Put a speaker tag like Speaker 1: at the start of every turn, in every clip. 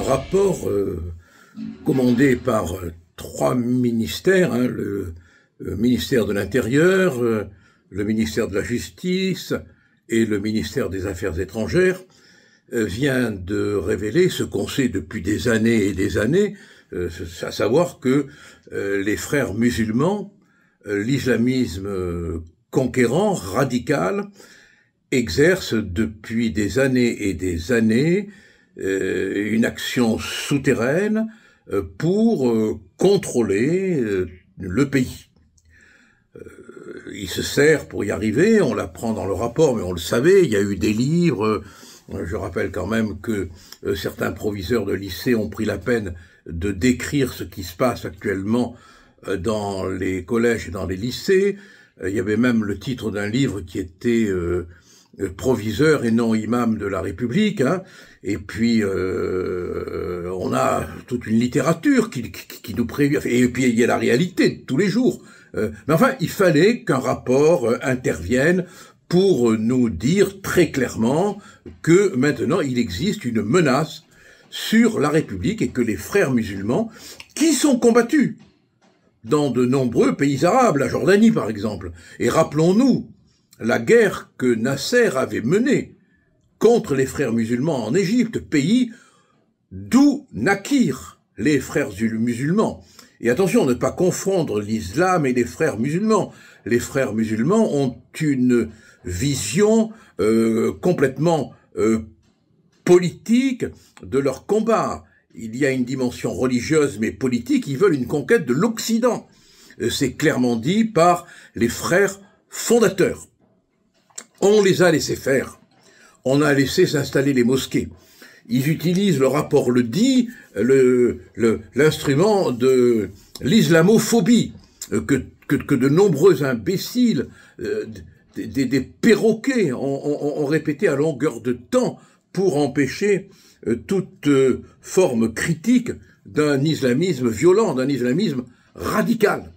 Speaker 1: rapport commandé par trois ministères, hein, le ministère de l'Intérieur, le ministère de la Justice et le ministère des Affaires étrangères, vient de révéler ce qu'on sait depuis des années et des années, à savoir que les frères musulmans, l'islamisme conquérant, radical, exerce depuis des années et des années une action souterraine pour contrôler le pays. Il se sert pour y arriver, on l'apprend dans le rapport, mais on le savait, il y a eu des livres. Je rappelle quand même que certains proviseurs de lycée ont pris la peine de décrire ce qui se passe actuellement dans les collèges et dans les lycées. Il y avait même le titre d'un livre qui était proviseur et non imam de la République, hein. Et puis on a toute une littérature qui nous prévient, et puis il y a la réalité de tous les jours. Mais enfin, il fallait qu'un rapport intervienne pour nous dire très clairement que maintenant il existe une menace sur la République et que les frères musulmans, qui sont combattus dans de nombreux pays arabes, la Jordanie par exemple, et rappelons-nous la guerre que Nasser avait menée contre les frères musulmans en Égypte, pays d'où naquirent les frères musulmans. Et attention, ne pas confondre l'islam et les frères musulmans. Les frères musulmans ont une vision complètement politique de leur combat. Il y a une dimension religieuse mais politique, ils veulent une conquête de l'Occident. C'est clairement dit par les frères fondateurs. On les a laissés faire. On a laissé s'installer les mosquées. Ils utilisent, le rapport le dit, l'instrument de l'islamophobie que de nombreux imbéciles, des perroquets ont répété à longueur de temps pour empêcher toute forme critique d'un islamisme violent, d'un islamisme radical.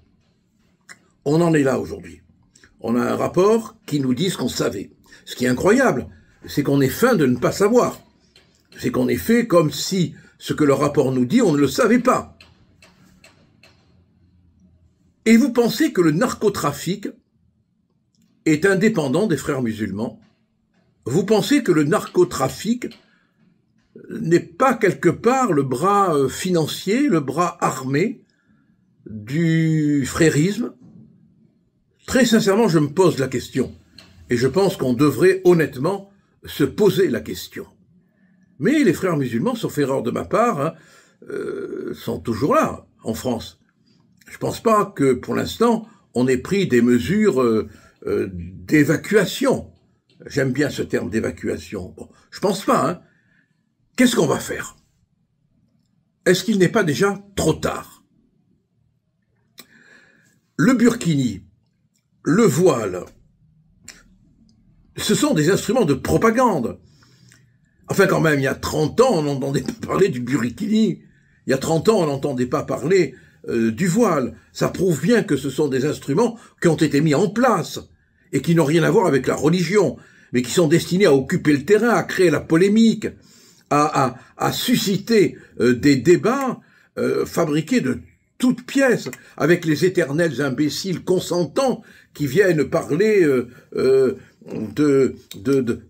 Speaker 1: On en est là aujourd'hui. On a un rapport qui nous dit ce qu'on savait. Ce qui est incroyable, c'est qu'on est feint de ne pas savoir. C'est qu'on est fait comme si ce que le rapport nous dit, on ne le savait pas. Et vous pensez que le narcotrafic est indépendant des frères musulmans? Vous pensez que le narcotrafic n'est pas quelque part le bras financier, le bras armé du frérisme? Très sincèrement, je me pose la question. Et je pense qu'on devrait honnêtement se poser la question. Mais les frères musulmans, sauf erreur de ma part, hein, sont toujours là, en France. Je ne pense pas que, pour l'instant, on ait pris des mesures d'évacuation. J'aime bien ce terme d'évacuation. Bon, je ne pense pas, hein. Qu'est-ce qu'on va faire? Est-ce qu'il n'est pas déjà trop tard? Le burkini, le voile, ce sont des instruments de propagande. Enfin, quand même, il y a 30 ans, on n'entendait pas parler du burkini. Il y a 30 ans, on n'entendait pas parler du voile. Ça prouve bien que ce sont des instruments qui ont été mis en place et qui n'ont rien à voir avec la religion, mais qui sont destinés à occuper le terrain, à créer la polémique, à susciter des débats fabriqués de toutes pièces, avec les éternels imbéciles consentants qui viennent parler de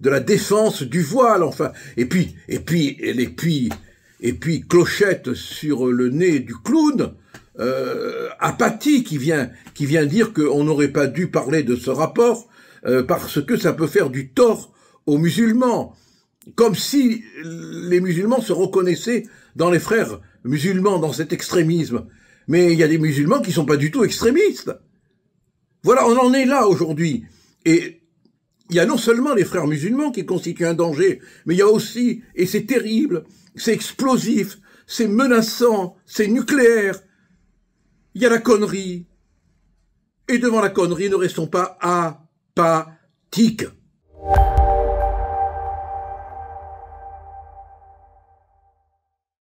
Speaker 1: la défense du voile, enfin, et puis Clochette sur le nez du clown, Apathy qui vient dire qu'on n'aurait pas dû parler de ce rapport parce que ça peut faire du tort aux musulmans, comme si les musulmans se reconnaissaient dans les frères musulmans, dans cet extrémisme. Mais il y a des musulmans qui sont pas du tout extrémistes. Voilà, on en est là aujourd'hui. Et il y a non seulement les frères musulmans qui constituent un danger, mais il y a aussi, et c'est terrible, c'est explosif, c'est menaçant, c'est nucléaire. Il y a la connerie. Et devant la connerie, ne restons pas apathiques.